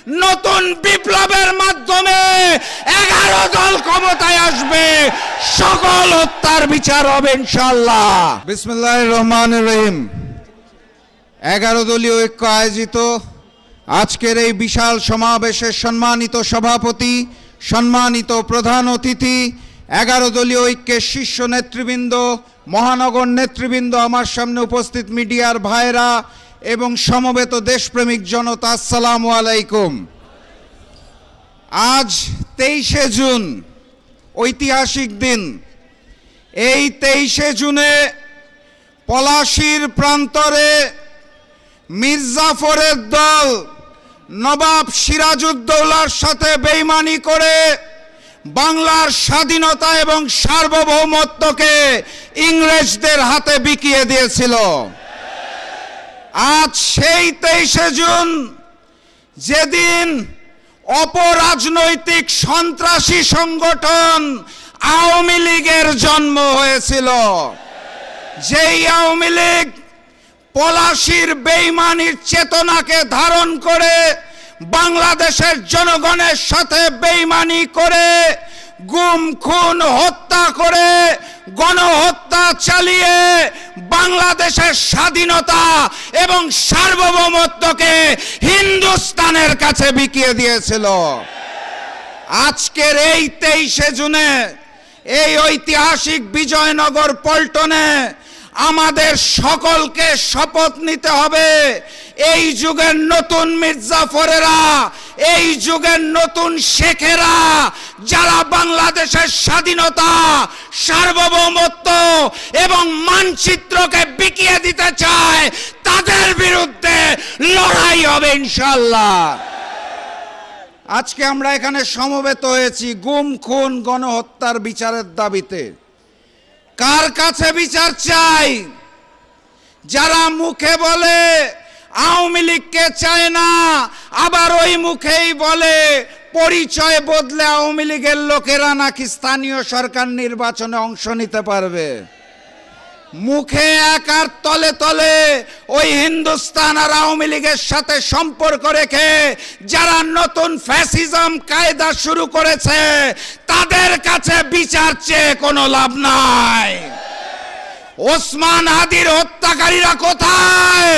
নতুন বিপ্লবের মাধ্যমে 11 দল ক্ষমতায় আসবে, সকল হত্যার বিচার হবে ইনশাআল্লাহ। বিসমিল্লাহির রহমানির রহিম। 11 দলীয় ঐক্য আয়োজিত আজকের এই বিশাল সমাবেশের সম্মানিত সভাপতি, সম্মানিত প্রধান অতিথি, 11 দলীয় ঐক্যের শীর্ষ নেতৃবৃন্দ, মহানগর নেতৃবৃন্দ, আমার সামনে উপস্থিত মিডিয়ার ভাইরা এবং সমবেত দেশপ্রেমিক জনতা, আসসালামু আলাইকুম। আজ 23শে জুন, ঐতিহাসিক দিন। এই 23শে জুনে পলাশীর প্রান্তরে মির্জাফরের দল নবাব সিরাজউদ্দৌলার সাথে বেইমানি করে বাংলার স্বাধীনতা এবং সার্বভৌমত্বকে ইংরেজদের হাতে বিকিয়ে দিয়েছিল। আজ সেই 23শে জুন, যেদিন অপরাজনৈতিক সন্ত্রাসী সংগঠন আওয়ামী লীগের জন্ম হয়েছিল, যেই আওয়ামী লীগ পলাশীর বেইমানির চেতনাকে ধারণ করে বাংলাদেশের জনগণের সাথে বেইমানি করে গুম খুন হত্যা করে গণহত্যা চালিয়ে বাংলাদেশের স্বাধীনতা এবং সার্বভৌমত্বকে হিন্দুস্তানের কাছে বিকিয়ে দিয়েছিল। আজকের এই 23শে জুনে এই ঐতিহাসিক বিজয়নগর পল্টনে আমাদের সকলকে শপথ নিতে হবে, এই যুগের নতুন মির্জাফরেরা, এই যুগের নতুন শেখেরা, যারা বাংলাদেশের স্বাধীনতা, সার্বভৌমত্ব এবং মানচিত্রকে বিকিয়ে দিতে চায়, তাদের বিরুদ্ধে লড়াই হবে ইনশাআল্লাহ। আজকে আমরা এখানে সমবেত হয়েছি গুম খুন গণহত্যার বিচারের দাবিতে। কার কাছে বিচার চাই? যারা মুখে বলে আওয়ামী লীগকে চায় না, আবার ওই মুখেই বলে পরিচয় বদলে আওয়ামী লীগের লোকেরা নাকি স্থানীয় সরকার নির্বাচনে অংশ নিতে পারবে। মুখে এক আর তলে তলে ওই হিন্দুস্তান আর আওয়ামী লীগের সাথে সম্পর্ক রেখে যারা নতুন ফ্যাসিজম কায়দা শুরু করেছে, তাদের কাছে বিচার চেয়ে কোনো লাভ নাই। ওসমান হাদির হত্যাকারীরা কোথায়?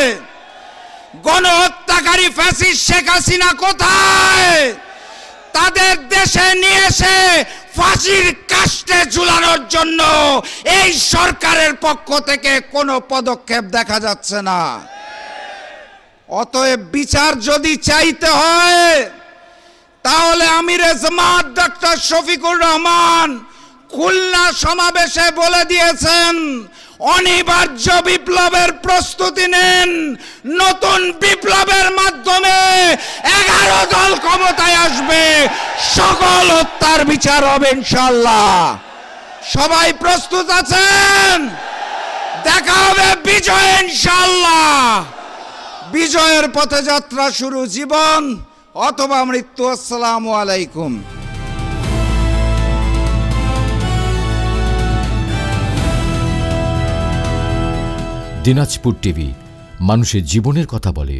গণহত্যাকারী ফ্যাসিস্ট শেখ হাসিনা কোথায়? তাদের দেশে নিয়ে এসে ফাঁসির কাস্টে ঝুলানোর জন্য এই সরকারের পক্ষ থেকে কোনো পদক্ষেপ দেখা যাচ্ছে না। অতএব বিচার যদি চাইতে হয়, তাহলে আমিরে জামাত ডক্টর শফিকুর রহমান খুলনা সমাবেশে বলে দিয়েছেন, অনিবার্য বিপ্লবের প্রস্তুতি নেন। নতুন বিপ্লবের মাধ্যমে 11 দল ক্ষমতায় আসবে, সকল হত্যার বিচার হবে ইনশাআল্লাহ। সবাই প্রস্তুত আছেন? দেখা হবে বিজয় ইনশাআল্লাহ। বিজয়ের পথে যাত্রা শুরু, জীবন অথবা মৃত্যু। আসসালামু আলাইকুম। দিনাজপুর টিভি, মানুষের জীবনের কথা বলে।